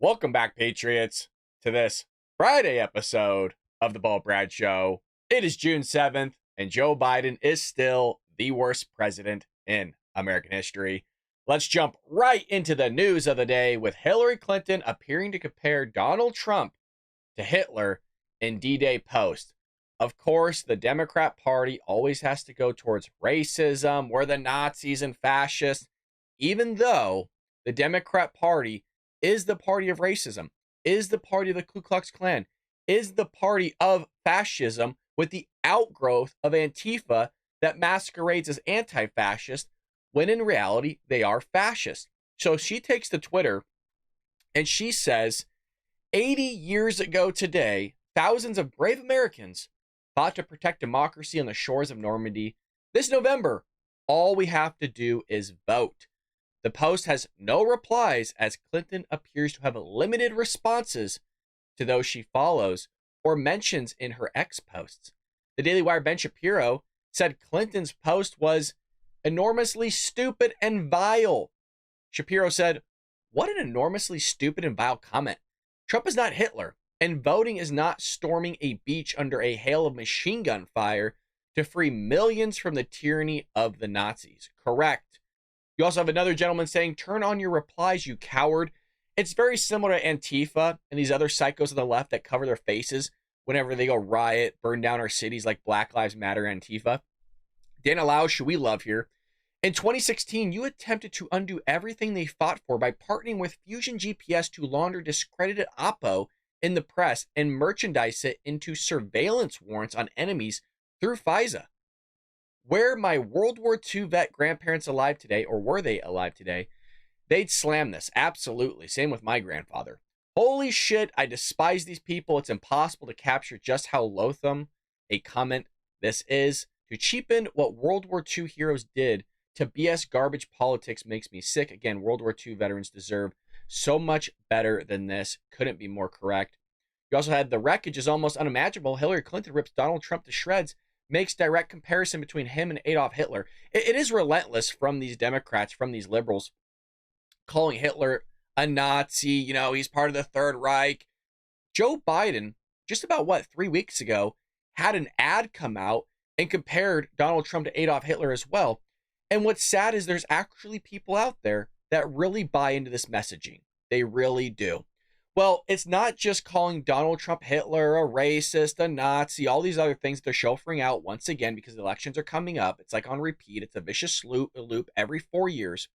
Welcome back, Patriots, to this Friday episode of the Ball Brad Show. It is June 7th, and Joe Biden is still the worst president in American history. Let's jump right into the news of the day with Hillary Clinton appearing to compare Donald Trump to Hitler in D-Day post. Of course, the Democrat Party always has to go towards racism. We're the Nazis and fascists, even though the Democrat Party is the party of racism, is the party of the Ku Klux Klan, is the party of fascism with the outgrowth of Antifa that masquerades as anti-fascist when in reality they are fascist. So she takes to Twitter and she says, 80 years ago today, thousands of brave Americans fought to protect democracy on the shores of Normandy. This November, all we have to do is vote. The post has no replies as Clinton appears to have limited responses to those she follows or mentions in her X posts. The Daily Wire Ben Shapiro said Clinton's post was enormously stupid and vile. Shapiro said, "What an enormously stupid and vile comment. Trump is not Hitler, and voting is not storming a beach under a hail of machine gun fire to free millions from the tyranny of the Nazis." Correct. You also have another gentleman saying, "Turn on your replies, you coward." It's very similar to Antifa and these other psychos on the left that cover their faces whenever they go riot, burn down our cities like Black Lives Matter, Antifa. Dana Lausch, who we love here. In 2016, you attempted to undo everything they fought for by partnering with Fusion GPS to launder discredited Oppo in the press and merchandise it into surveillance warrants on enemies through FISA. Were my World War II vet grandparents alive today, or were they alive today, they'd slam this. Absolutely. Same with my grandfather. Holy shit, I despise these people. It's impossible to capture just how loathsome a comment this is. To cheapen what World War II heroes did to BS garbage politics makes me sick. Again, World War II veterans deserve so much better than this. Couldn't be more correct. You also had the wreckage is almost unimaginable. Hillary Clinton rips Donald Trump to shreds. Makes direct comparison between him and Adolf Hitler. It is relentless from these Democrats, from these liberals, calling Hitler a Nazi. You know, he's part of the Third Reich. Joe Biden, just about 3 weeks ago, had an ad come out and compared Donald Trump to Adolf Hitler as well. And what's sad is there's actually people out there that really buy into this messaging. They really do. Well, it's not just calling Donald Trump Hitler, a racist, a Nazi, all these other things that they're chauffeuring out once again because the elections are coming up. It's like on repeat. It's a vicious loop every 4 years.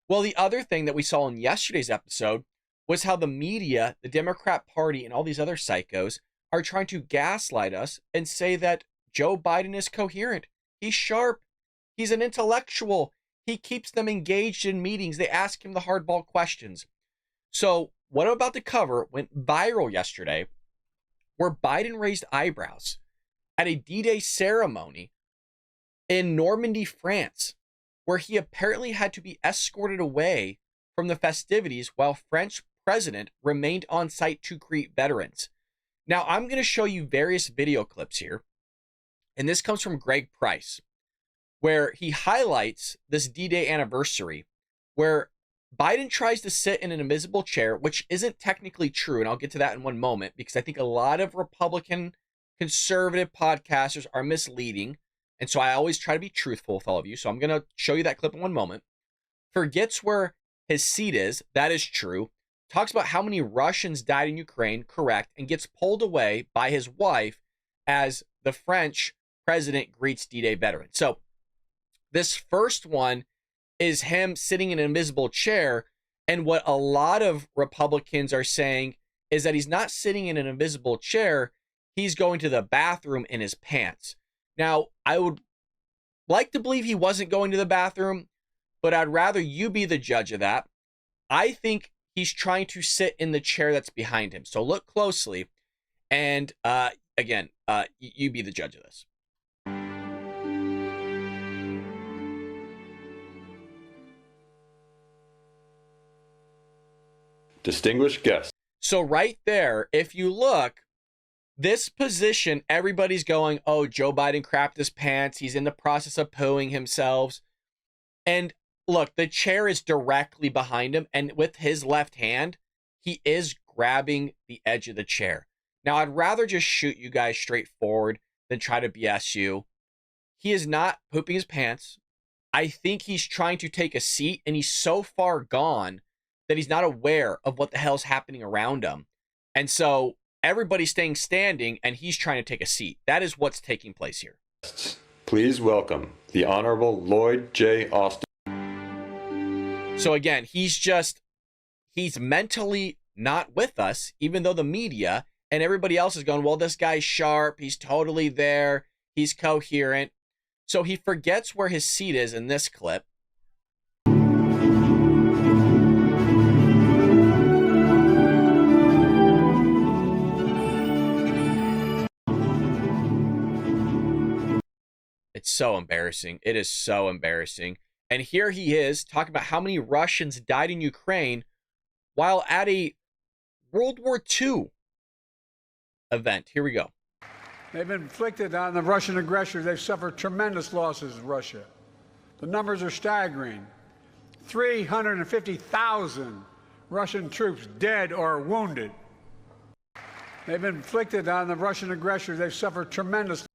Well, the other thing that we saw in yesterday's episode was how the media, the Democrat Party, and all these other psychos are trying to gaslight us and say that Joe Biden is coherent. He's sharp. He's an intellectual. He keeps them engaged in meetings. They ask him the hardball questions. So what I'm about to cover went viral yesterday, where Biden raised eyebrows at a D-Day ceremony in Normandy, France, where he apparently had to be escorted away from the festivities while French president remained on site to greet veterans. Now, I'm going to show you various video clips here, and this comes from Greg Price, where he highlights this D-Day anniversary, where Biden tries to sit in an invisible chair, which isn't technically true, and I'll get to that in one moment, because I think a lot of Republican conservative podcasters are misleading, and so I always try to be truthful with all of you, so I'm going to show you that clip in one moment. Forgets where his seat is, that is true. Talks about how many Russians died in Ukraine, correct, and gets pulled away by his wife as the French president greets D-Day veterans. So this first one is him sitting in an invisible chair. And what a lot of Republicans are saying is that he's not sitting in an invisible chair. He's going to the bathroom in his pants. Now, I would like to believe he wasn't going to the bathroom, but I'd rather you be the judge of that. I think he's trying to sit in the chair that's behind him. So look closely. And again, you be the judge of this. Distinguished guests. So right there, if you look, this position, everybody's going, oh, Joe Biden crapped his pants. He's in the process of pooing himself. And look, the chair is directly behind him. And with his left hand, he is grabbing the edge of the chair. Now, I'd rather just shoot you guys straight forward than try to BS you. He is not pooping his pants. I think he's trying to take a seat, and he's so far gone that he's not aware of what the hell's happening around him. And so everybody's staying standing, and he's trying to take a seat. That is what's taking place here. Please welcome the Honorable Lloyd J. Austin. So again, he's mentally not with us, even though the media and everybody else is going, well, this guy's sharp. He's totally there. He's coherent. So he forgets where his seat is in this clip. It's so embarrassing. It is so embarrassing. And here he is talking about how many Russians died in Ukraine while at a World War II event. Here we go. They've inflicted on the Russian aggressors, they've suffered tremendous losses in Russia. The numbers are staggering. 350,000 Russian troops dead or wounded. They've inflicted on the Russian aggressors, they've suffered tremendous.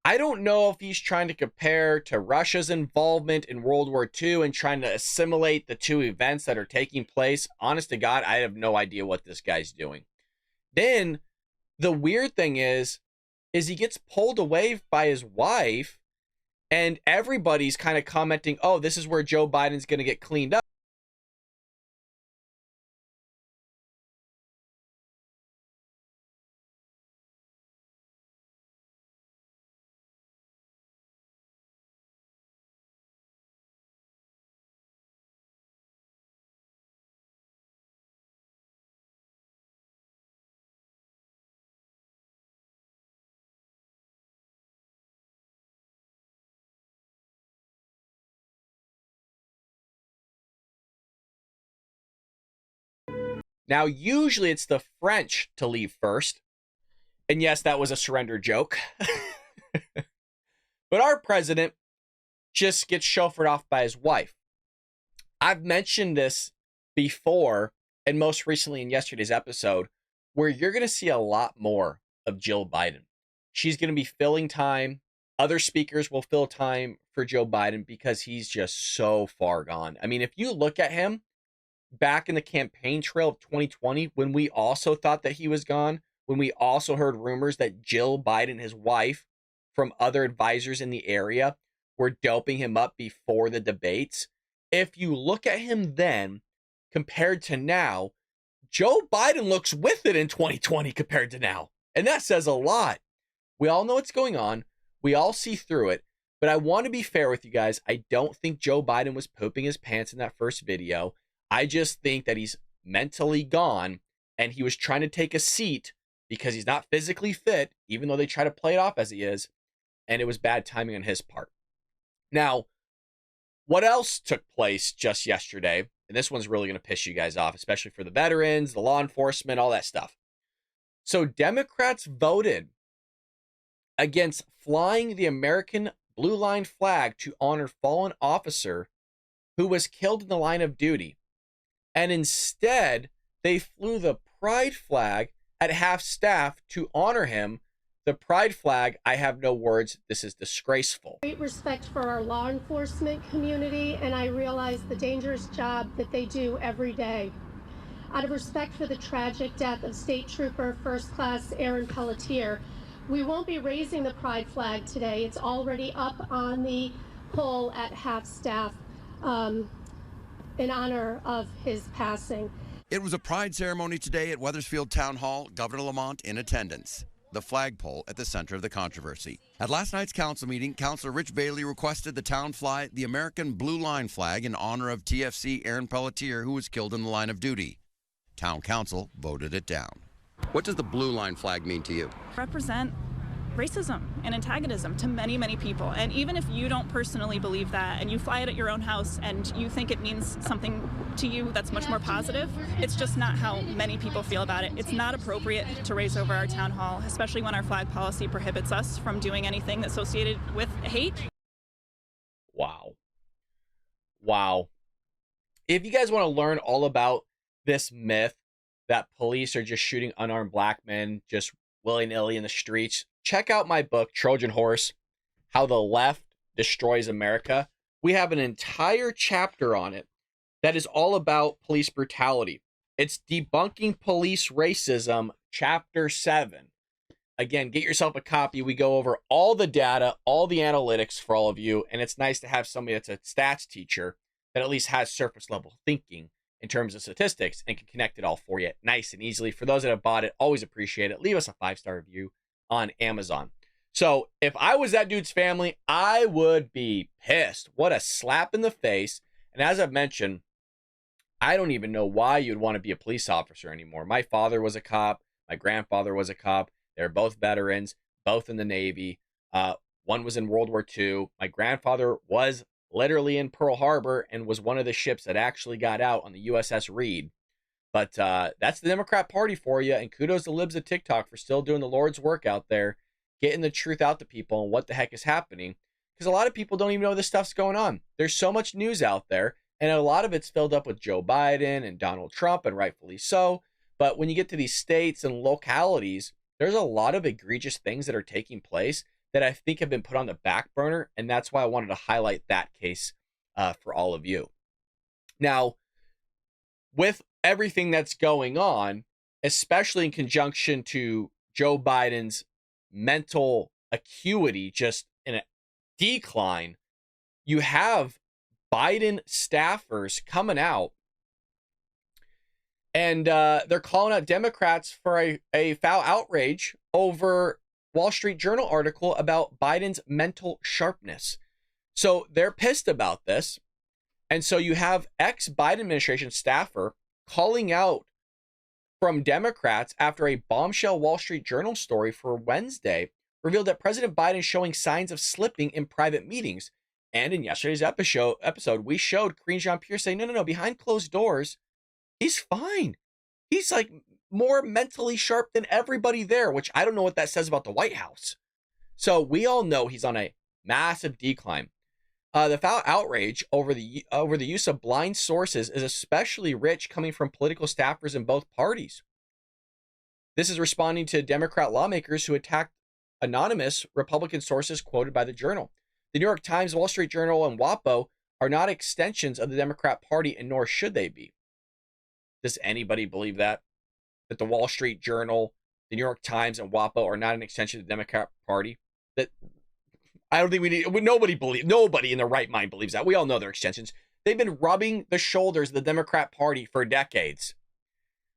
I don't know if he's trying to compare to Russia's involvement in World War II and trying to assimilate the two events that are taking place. Honest to God, I have no idea what this guy's doing. Then the weird thing is he gets pulled away by his wife, and everybody's kind of commenting, oh, this is where Joe Biden's going to get cleaned up. Now, usually it's the French to leave first. And yes, that was a surrender joke. But our president just gets chauffeured off by his wife. I've mentioned this before, and most recently in yesterday's episode, where you're going to see a lot more of Jill Biden. She's going to be filling time. Other speakers will fill time for Joe Biden because he's just so far gone. I mean, if you look at him back in the campaign trail of 2020, when we also thought that he was gone, when we also heard rumors that Jill Biden, his wife, from other advisors in the area, were doping him up before the debates. If you look at him then compared to now, Joe Biden looks with it in 2020 compared to now. And that says a lot. We all know what's going on. We all see through it. But I want to be fair with you guys. I don't think Joe Biden was pooping his pants in that first video. I just think that he's mentally gone, and he was trying to take a seat because he's not physically fit, even though they try to play it off as he is, and it was bad timing on his part. Now, what else took place just yesterday? And this one's really going to piss you guys off, especially for the veterans, the law enforcement, all that stuff. So Democrats voted against flying the American Blue Line flag to honor fallen officer who was killed in the line of duty. And instead, they flew the pride flag at half-staff to honor him. The pride flag, I have no words. This is disgraceful. Great respect for our law enforcement community, and I realize the dangerous job that they do every day. Out of respect for the tragic death of State Trooper First Class Aaron Pelletier, we won't be raising the pride flag today. It's already up on the pole at half-staff in honor of his passing. It was a pride ceremony today at Wethersfield Town Hall, Governor Lamont in attendance. The flagpole at the center of the controversy. At last night's council meeting, Councilor Rich Bailey requested the town fly the American Blue Line flag in honor of TFC Aaron Pelletier, who was killed in the line of duty. Town Council voted it down. What does the Blue Line flag mean to you? Represent racism and antagonism to many, many people. And even if you don't personally believe that and you fly it at your own house and you think it means something to you that's much more positive, it's just not how many people feel about it. It's not appropriate to raise over our town hall, especially when our flag policy prohibits us from doing anything that's associated with hate. Wow. Wow. If you guys want to learn all about this myth that police are just shooting unarmed black men just willy-nilly in the streets, check out my book, Trojan Horse, How the Left Destroys America. We have an entire chapter on it that is all about police brutality. It's Debunking Police Racism, Chapter 7. Again, get yourself a copy. We go over all the data, all the analytics for all of you, and it's nice to have somebody that's a stats teacher that at least has surface level thinking in terms of statistics and can connect it all for you nice and easily. For those that have bought it, always appreciate it. Leave us a 5-star review on Amazon. So if I was that dude's family, I would be pissed. What a slap in the face. And as I've mentioned, I don't even know why you'd want to be a police officer anymore. My father was a cop. My grandfather was a cop. They're both veterans, both in the Navy. One was in World War II. My grandfather was literally in Pearl Harbor and was one of the ships that actually got out on the USS Reed. But that's the Democrat Party for you. And kudos to Libs of TikTok for still doing the Lord's work out there, getting the truth out to people and what the heck is happening. Because a lot of people don't even know this stuff's going on. There's so much news out there, and a lot of it's filled up with Joe Biden and Donald Trump, and rightfully so. But when you get to these states and localities, there's a lot of egregious things that are taking place that I think have been put on the back burner, and that's why I wanted to highlight that case for all of you. Now, with everything that's going on, especially in conjunction to Joe Biden's mental acuity just in a decline, you have Biden staffers coming out and they're calling out Democrats for a foul outrage over Wall Street Journal article about Biden's mental sharpness. So they're pissed about this. And so you have ex-Biden administration staffer calling out from Democrats after a bombshell Wall Street Journal story for Wednesday revealed that President Biden is showing signs of slipping in private meetings. And in yesterday's episode, we showed Karine Jean-Pierre say, no, behind closed doors, he's fine. He's like more mentally sharp than everybody there, which I don't know what that says about the White House. So we all know he's on a massive decline. The foul outrage over the use of blind sources is especially rich coming from political staffers in both parties. This is responding to Democrat lawmakers who attacked anonymous Republican sources quoted by the Journal. The New York Times, Wall Street Journal, and WAPO are not extensions of the Democrat Party, and nor should they be. Does anybody believe that? That the Wall Street Journal, the New York Times, and WAPO are not an extension of the Democrat Party? That I don't think we need. Nobody in their right mind believes that. We all know they're extensions. They've been rubbing the shoulders of the Democrat Party for decades.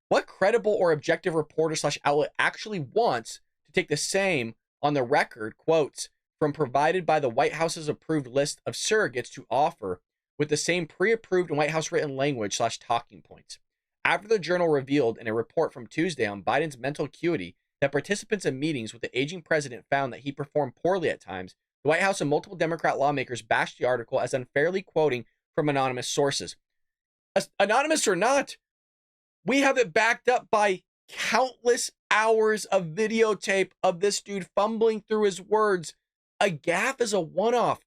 What credible or objective reporter / outlet actually wants to take the same on the record quotes from provided by the White House's approved list of surrogates to offer with the same pre-approved White House written language / talking points? After the Journal revealed in a report from Tuesday on Biden's mental acuity that participants in meetings with the aging president found that he performed poorly at times, the White House and multiple Democrat lawmakers bashed the article as unfairly quoting from anonymous sources. Anonymous or not, we have it backed up by countless hours of videotape of this dude fumbling through his words. A gaffe is a one-off.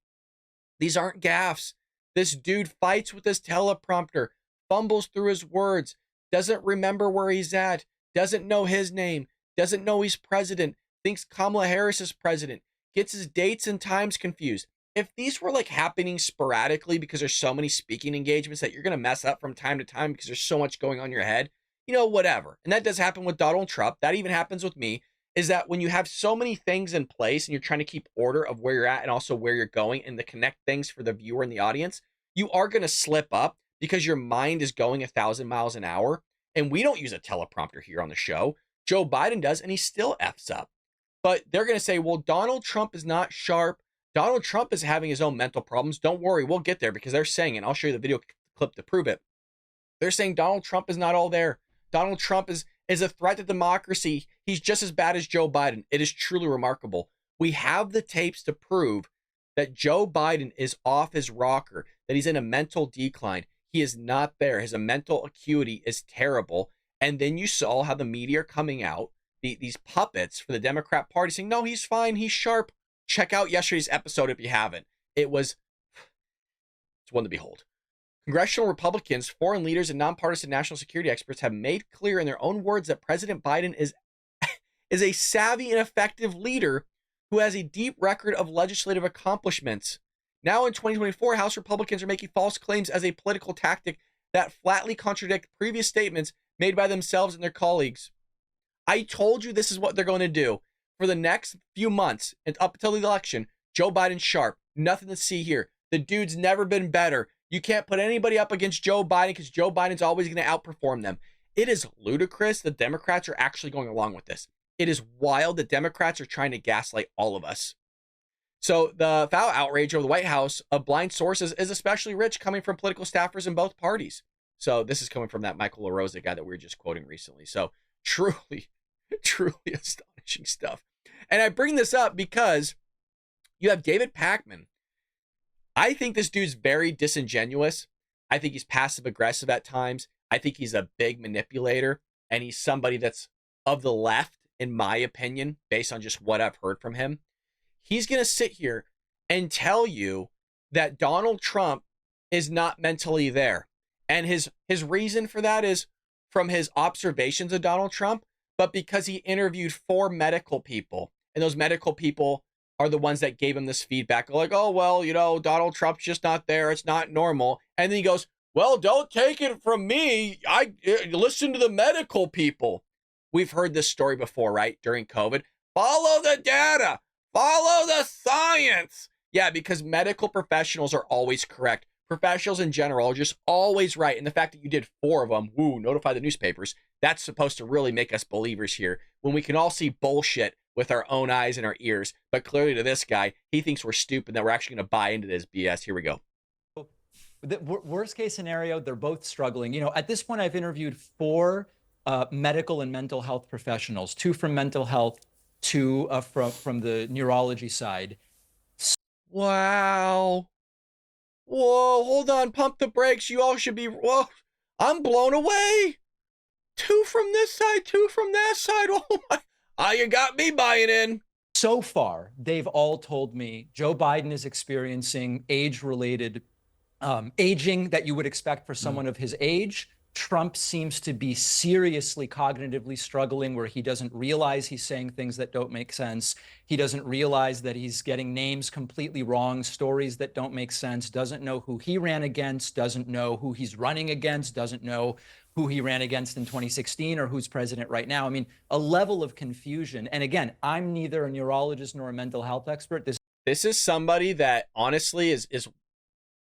These aren't gaffes. This dude fights with his teleprompter, fumbles through his words, doesn't remember where he's at, doesn't know his name, doesn't know he's president, thinks Kamala Harris is president, gets his dates and times confused. If these were like happening sporadically because there's so many speaking engagements that you're going to mess up from time to time because there's so much going on in your head, whatever. And that does happen with Donald Trump. That even happens with me, is that when you have so many things in place and you're trying to keep order of where you're at and also where you're going and to connect things for the viewer and the audience, you are going to slip up because your mind is going 1,000 miles an hour. And we don't use a teleprompter here on the show. Joe Biden does, and he still F's up. But they're going to say, well, Donald Trump is not sharp. Donald Trump is having his own mental problems. Don't worry, we'll get there, because they're saying, and I'll show you the video clip to prove it. They're saying Donald Trump is not all there. Donald Trump is a threat to democracy. He's just as bad as Joe Biden. It is truly remarkable. We have the tapes to prove that Joe Biden is off his rocker, that he's in a mental decline. He is not there. His mental acuity is terrible. And then you saw how the media are coming out, these puppets for the Democrat Party saying, no, he's fine, he's sharp. Check out yesterday's episode if you haven't. It's one to behold. Congressional Republicans, foreign leaders, and nonpartisan national security experts have made clear in their own words that President Biden is a savvy and effective leader who has a deep record of legislative accomplishments. Now in 2024, House Republicans are making false claims as a political tactic that flatly contradict previous statements made by themselves and their colleagues. I told you this is what they're going to do. For the next few months and up until the election, Joe Biden's sharp. Nothing to see here. The dude's never been better. You can't put anybody up against Joe Biden because Joe Biden's always going to outperform them. It is ludicrous that Democrats are actually going along with this. It is wild that Democrats are trying to gaslight all of us. So the foul outrage over the White House of blind sources is especially rich coming from political staffers in both parties. So this is coming from that Michael LaRosa guy that we were just quoting recently. So truly astonishing stuff. And I bring this up because you have David Pakman. I think this dude's very disingenuous. I think he's passive aggressive at times. I think he's a big manipulator, and he's somebody that's of the left, in my opinion, based on just what I've heard from him. He's going to sit here and tell you that Donald Trump is not mentally there. And his reason for that is from his observations of Donald Trump, but because he interviewed 4 medical people, and those medical people are the ones that gave him this feedback. Like, oh, well, Donald Trump's just not there. It's not normal. And then he goes, well, don't take it from me. I listen to the medical people. We've heard this story before, right? During COVID. Follow the data. Follow the science. Yeah, because medical professionals are always correct. Professionals in general are just always right. And the fact that you did 4 of them, notify the newspapers, that's supposed to really make us believers here when we can all see bullshit with our own eyes and our ears. But clearly to this guy, he thinks we're stupid, that we're actually going to buy into this BS. Here we go. The worst case scenario, they're both struggling. At this point, I've interviewed 4 medical and mental health professionals, 2 from mental health, 2 from the neurology side. Wow. Whoa, hold on. Pump the brakes. You all should be. Whoa, I'm blown away. 2 from this side, 2 from that side. Oh, my. You got me buying in. So far, they've all told me Joe Biden is experiencing age-related aging that you would expect for someone of his age. Trump seems to be seriously cognitively struggling, where he doesn't realize he's saying things that don't make sense. He doesn't realize that he's getting names completely wrong, stories that don't make sense, doesn't know who he ran against, doesn't know who he's running against, doesn't know who he ran against in 2016 or who's president right now. I mean, a level of confusion. And again, I'm neither a neurologist nor a mental health expert. This is somebody that honestly is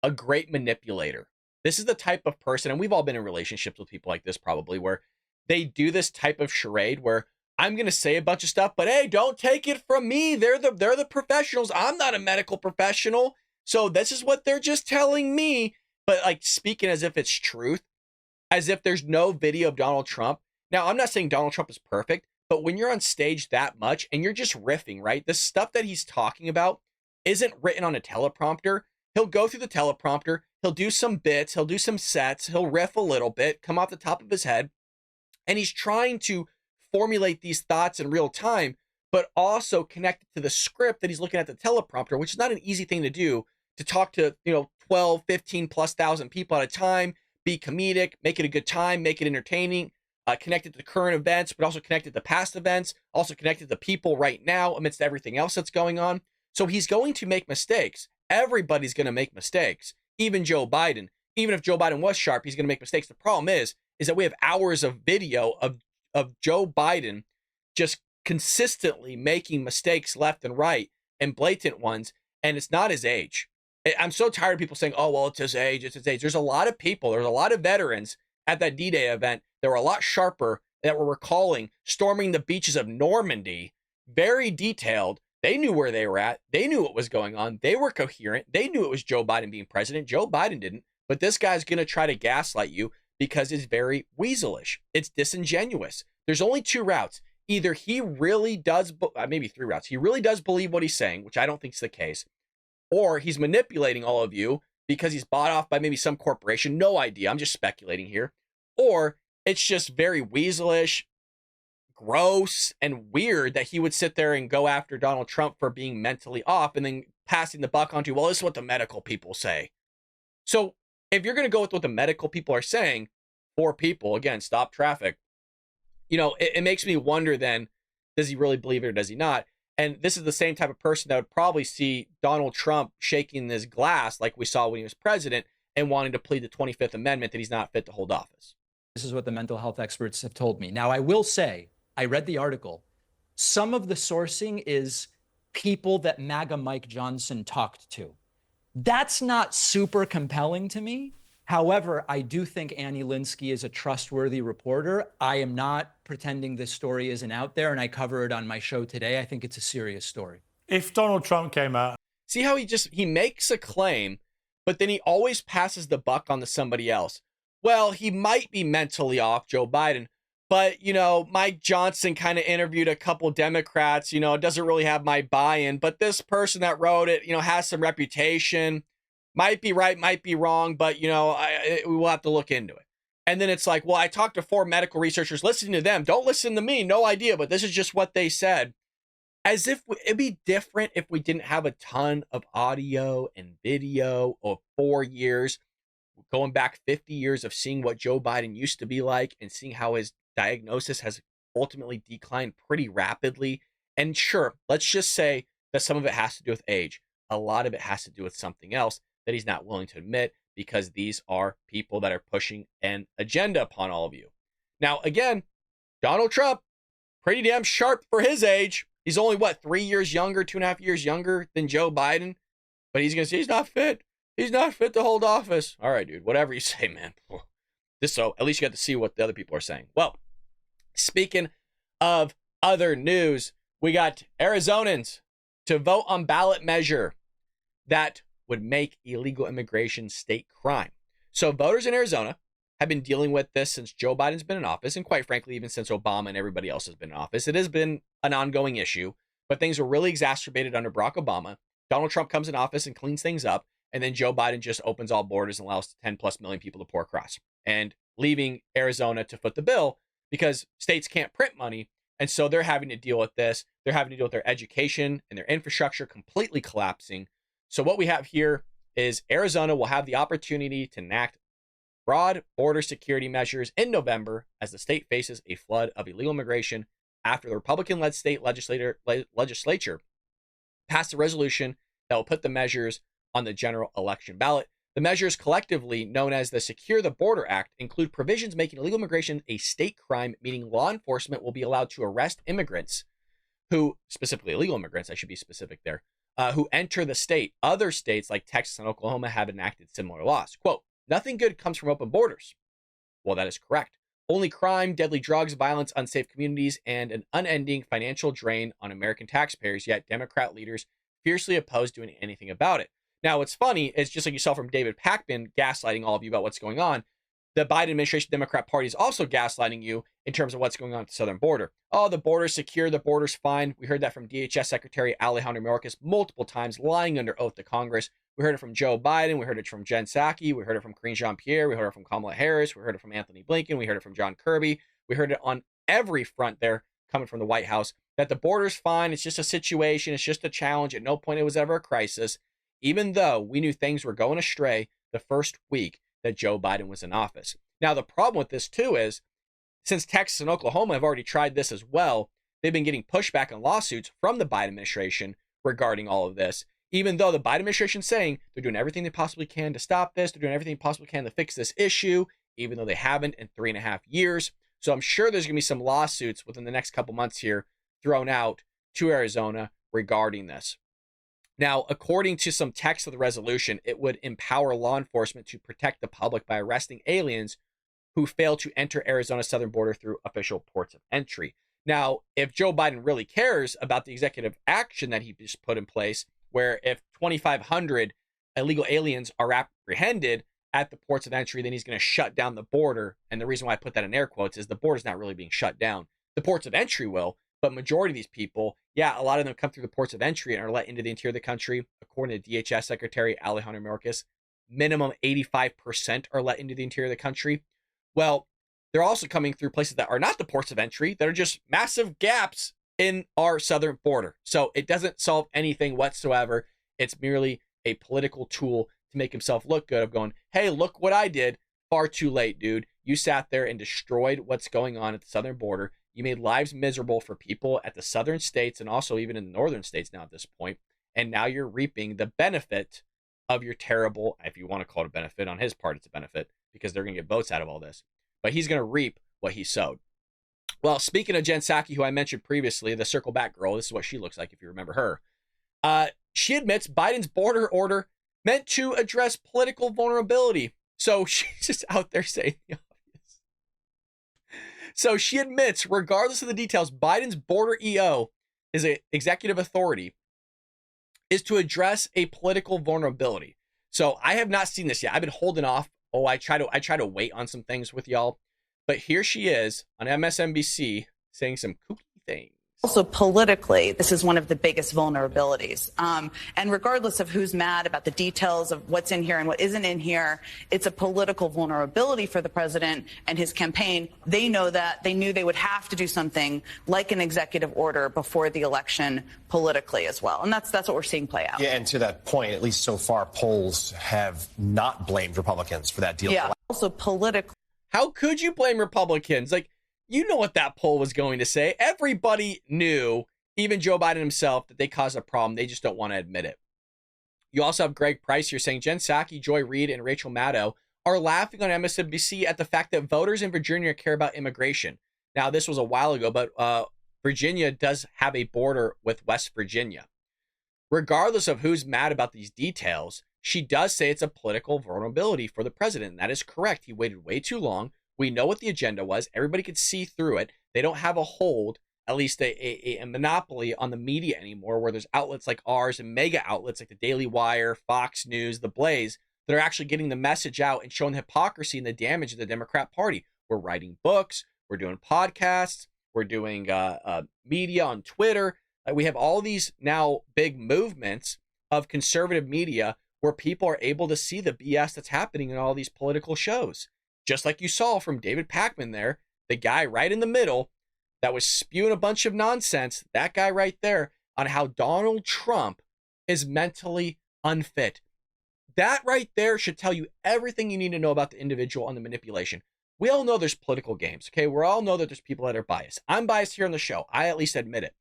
a great manipulator. This is the type of person, and we've all been in relationships with people like this probably, where they do this type of charade where I'm going to say a bunch of stuff, but hey, don't take it from me. They're the professionals. I'm not a medical professional. So this is what they're just telling me. But like speaking as if it's truth, as if there's no video of Donald Trump. Now, I'm not saying Donald Trump is perfect, but when you're on stage that much and you're just riffing, right? The stuff that he's talking about isn't written on a teleprompter. He'll go through the teleprompter. He'll do some bits. He'll do some sets. He'll riff a little bit, come off the top of his head. And he's trying to formulate these thoughts in real time, but also connect it to the script that he's looking at the teleprompter, which is not an easy thing to do, to talk to, 12, 15 plus thousand people at a time, be comedic, make it a good time, make it entertaining, connect it to current events, but also connect it to past events, also connect it to people right now amidst everything else that's going on. So he's going to make mistakes. Everybody's going to make mistakes, even Joe Biden. Even if Joe Biden was sharp, he's going to make mistakes. The problem is that we have hours of video of Joe Biden just consistently making mistakes left and right, and blatant ones, and it's not his age. I'm so tired of people saying, oh, well, it's his age, it's his age. There's a lot of people, there's a lot of veterans at that D-Day event that were a lot sharper, that were recalling storming the beaches of Normandy, very detailed. They knew where they were at. They knew what was going on. They were coherent. They knew it was Joe Biden being president. Joe Biden didn't. But this guy's going to try to gaslight you because it's very weaselish. It's disingenuous. There's only 2 routes. Either he really does, maybe 3 routes. He really does believe what he's saying, which I don't think is the case. Or he's manipulating all of you because he's bought off by maybe some corporation. No idea. I'm just speculating here. Or it's just very weaselish, gross, and weird that he would sit there and go after Donald Trump for being mentally off and then passing the buck on to, well, this is what the medical people say. So if you're going to go with what the medical people are saying, 4 people, again, stop traffic, it makes me wonder then, does he really believe it or does he not? And this is the same type of person that would probably see Donald Trump shaking this glass like we saw when he was president and wanting to plead the 25th Amendment that he's not fit to hold office. This is what the mental health experts have told me. Now, I will say, I read the article. Some of the sourcing is people that MAGA Mike Johnson talked to. That's not super compelling to me. However, I do think Annie Linsky is a trustworthy reporter. I am not pretending this story isn't out there, and I cover it on my show today. I think it's a serious story. If Donald Trump came out... See how he makes a claim, but then he always passes the buck on to somebody else. Well, he might be mentally off, Joe Biden, but, Mike Johnson kind of interviewed a couple Democrats, it doesn't really have my buy-in, but this person that wrote it, has some reputation. Might be right, might be wrong, but, we will have to look into it. And then it's like, well, I talked to 4 medical researchers, listening to them. Don't listen to me. No idea, but this is just what they said. As if it'd be different if we didn't have a ton of audio and video of 4 years, going back 50 years of seeing what Joe Biden used to be like and seeing how his diagnosis has ultimately declined pretty rapidly. And sure, let's just say that some of it has to do with age. A lot of it has to do with something else that he's not willing to admit, because these are people that are pushing an agenda upon all of you. Now, again, Donald Trump, pretty damn sharp for his age. He's only, 3 years younger, 2.5 years younger than Joe Biden. But he's going to say he's not fit. He's not fit to hold office. All right, dude, whatever you say, man. So at least you got to see what the other people are saying. Well, speaking of other news, we got Arizonans to vote on ballot measure that would make illegal immigration state crime. So voters in Arizona have been dealing with this since Joe Biden's been in office, and quite frankly, even since Obama and everybody else has been in office. It has been an ongoing issue, but things were really exacerbated under Barack Obama. Donald Trump comes in office and cleans things up, and then Joe Biden just opens all borders and allows 10 plus million people to pour across, and leaving Arizona to foot the bill because states can't print money. And so they're having to deal with this. They're having to deal with their education and their infrastructure completely collapsing. So what we have here is Arizona will have the opportunity to enact broad border security measures in November as the state faces a flood of illegal immigration after the Republican-led state legislature passed a resolution that will put the measures on the general election ballot. The measures, collectively known as the Secure the Border Act, include provisions making illegal immigration a state crime, meaning law enforcement will be allowed to arrest immigrants who, specifically illegal immigrants, I should be specific there, who enter the state. Other states like Texas and Oklahoma have enacted similar laws. Quote, nothing good comes from open borders. Well, that is correct. Only crime, deadly drugs, violence, unsafe communities, and an unending financial drain on American taxpayers, yet Democrat leaders fiercely oppose doing anything about it. Now, what's funny is, just like you saw from David Pakman gaslighting all of you about what's going on, the Biden administration Democrat Party is also gaslighting you in terms of what's going on at the southern border. Oh, the border's secure, the border's fine. We heard that from DHS Secretary Alejandro Mayorkas multiple times, lying under oath to Congress. We heard it from Joe Biden. We heard it from Jen Psaki. We heard it from Karine Jean-Pierre. We heard it from Kamala Harris. We heard it from Anthony Blinken. We heard it from John Kirby. We heard it on every front there coming from the White House that the border's fine. It's just a situation. It's just a challenge. At no point it was ever a crisis, even though we knew things were going astray the first week that Joe Biden was in office. Now, the problem with this, too, is since Texas and Oklahoma have already tried this as well, they've been getting pushback and lawsuits from the Biden administration regarding all of this, even though the Biden administration is saying they're doing everything they possibly can to stop this. They're doing everything they possibly can to fix this issue, even though they haven't in 3.5 years. So I'm sure there's going to be some lawsuits within the next couple months here thrown out to Arizona regarding this. Now, according to some text of the resolution, it would empower law enforcement to protect the public by arresting aliens who fail to enter Arizona's southern border through official ports of entry. Now, if Joe Biden really cares about the executive action that he just put in place, where if 2,500 illegal aliens are apprehended at the ports of entry, then he's going to shut down the border. And the reason why I put that in air quotes is the border's not really being shut down. The ports of entry will, but majority of these people, yeah, a lot of them come through the ports of entry and are let into the interior of the country. According to DHS Secretary Alejandro Mayorkas, minimum 85% are let into the interior of the country. Well, they're also coming through places that are not the ports of entry, that are just massive gaps in our southern border. So it doesn't solve anything whatsoever. It's merely a political tool to make himself look good of going, hey, look what I did. Far too late, dude. You sat there and destroyed what's going on at the southern border. You made lives miserable for people at the southern states and also even in the northern states now at this point. And now you're reaping the benefit of your terrible, if you want to call it a benefit, on his part, it's a benefit because they're going to get votes out of all this. But he's going to reap what he sowed. Well, speaking of Jen Psaki, who I mentioned previously, the circle back girl, this is what she looks like if you remember her. She admits Biden's border order meant to address political vulnerability. So she's just out there saying the obvious. So she admits, regardless of the details, Biden's border EO is an executive authority, is to address a political vulnerability. So I have not seen this yet. I've been holding off. I try to wait on some things with y'all. But here she is on MSNBC saying some kooky things. Also, politically, this is one of the biggest vulnerabilities. And regardless of who's mad about the details of what's in here and what isn't in here, it's a political vulnerability for the president and his campaign. They know that. They knew they would have to do something like an executive order before the election politically as well. And that's what we're seeing play out. Yeah, and to that point, at least so far, polls have not blamed Republicans for that deal. Yeah, also politically. How could you blame Republicans? Like, you know what that poll was going to say. Everybody knew, even Joe Biden himself, that they caused a problem. They just don't want to admit it. You also have Greg Price here saying Jen Psaki, Joy Reid, and Rachel Maddow are laughing on MSNBC at the fact that voters in Virginia care about immigration. Now, this was a while ago, but Virginia does have a border with West Virginia. Regardless of who's mad about these details, she does say it's a political vulnerability for the president. And that is correct. He waited way too long. We know what the agenda was. Everybody could see through it. They don't have a hold, at least a monopoly on the media anymore, where there's outlets like ours and mega outlets like the Daily Wire, Fox News, The Blaze, that are actually getting the message out and showing the hypocrisy and the damage of the Democrat Party. We're writing books. We're doing podcasts. We're doing media on Twitter. We have all these now big movements of conservative media where people are able to see the BS that's happening in all these political shows. Just like you saw from David Pakman there, the guy right in the middle that was spewing a bunch of nonsense, that guy right there, on how Donald Trump is mentally unfit. That right there should tell you everything you need to know about the individual and the manipulation. We all know there's political games, okay? We all know that there's people that are biased. I'm biased here on the show. I at least admit it.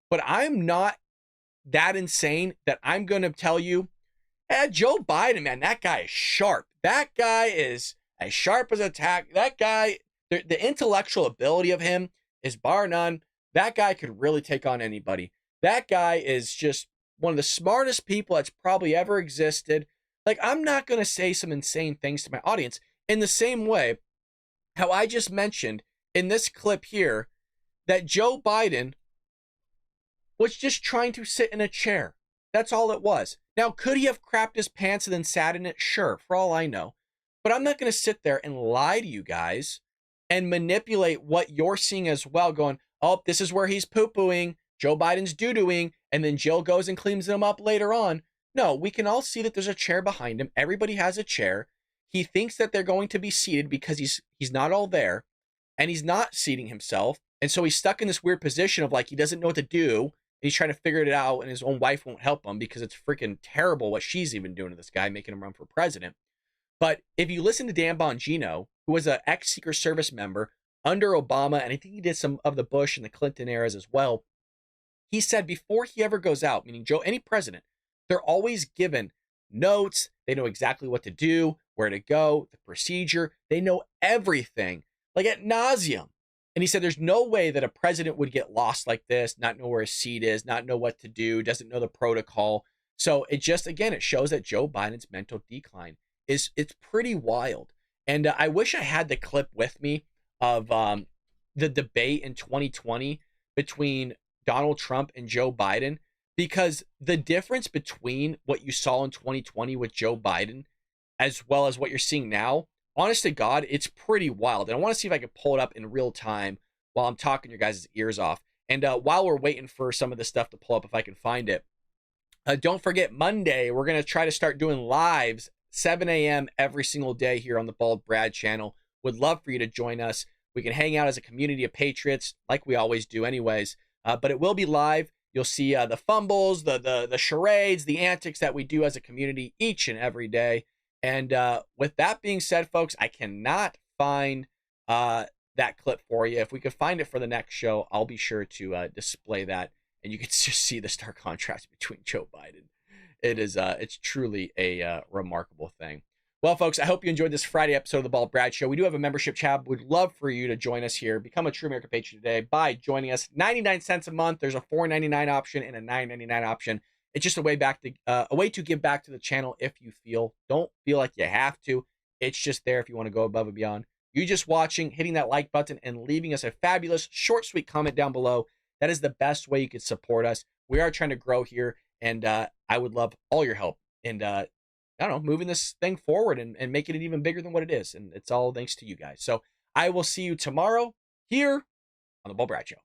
But I'm not that insane that I'm going to tell you, Joe Biden, man, that guy is sharp. That guy is as sharp as a tack. That guy, the intellectual ability of him is bar none. That guy could really take on anybody. That guy is just one of the smartest people that's probably ever existed. Like, I'm not going to say some insane things to my audience in the same way how I just mentioned in this clip here that Joe Biden was just trying to sit in a chair. That's all it was. Now, could he have crapped his pants and then sat in it? Sure, for all I know. But I'm not going to sit there and lie to you guys and manipulate what you're seeing as well, going, oh, this is where he's poo-pooing, Joe Biden's doo-dooing, and then Jill goes and cleans them up later on. No, we can all see that there's a chair behind him. Everybody has a chair. He thinks that they're going to be seated because he's not all there, and he's not seating himself. And so he's stuck in this weird position of like he doesn't know what to do, and he's trying to figure it out, and his own wife won't help him because it's freaking terrible what she's even doing to this guy, making him run for president. But if you listen to Dan Bongino, who was an ex-Secret Service member under Obama, and I think he did some of the Bush and the Clinton eras as well, he said before he ever goes out, meaning Joe, any president, they're always given notes. They know exactly what to do, where to go, the procedure. They know everything, like ad nauseum. And he said there's no way that a president would get lost like this, not know where his seat is, not know what to do, doesn't know the protocol. So it just, again, it shows that Joe Biden's mental decline it's pretty wild. And I wish I had the clip with me of the debate in 2020 between Donald Trump and Joe Biden, because the difference between what you saw in 2020 with Joe Biden as well as what you're seeing now, honest to God, it's pretty wild. And I want to see if I can pull it up in real time while I'm talking your guys' ears off. And while we're waiting for some of this stuff to pull up, if I can find it, don't forget Monday, we're going to try to start doing lives 7 a.m. every single day here on the Bald Brad channel. Would love for you to join us. We can hang out as a community of patriots like we always do anyways, but it will be live. You'll see the fumbles, the charades, the antics that we do as a community each and every day. And with that being said, folks, I cannot find that clip for you. If we could find it for the next show, I'll be sure to display that, and you can just see the stark contrast between Joe Biden. It's truly a remarkable thing. Well, folks, I hope you enjoyed this Friday episode of the Bald Brad Show. We do have a membership tab. We'd love for you to join us here. Become a true American Patriot today by joining us. 99 cents a month. There's a $4.99 option and a $9.99 option. It's just a way to give back to the channel if you don't feel like you have to. It's just there if you want to go above and beyond. You just watching, hitting that like button, and leaving us a fabulous, short, sweet comment down below. That is the best way you could support us. We are trying to grow here, and I would love all your help. And I don't know, moving this thing forward and making it even bigger than what it is. And it's all thanks to you guys. So I will see you tomorrow here on the Bald Brad Show.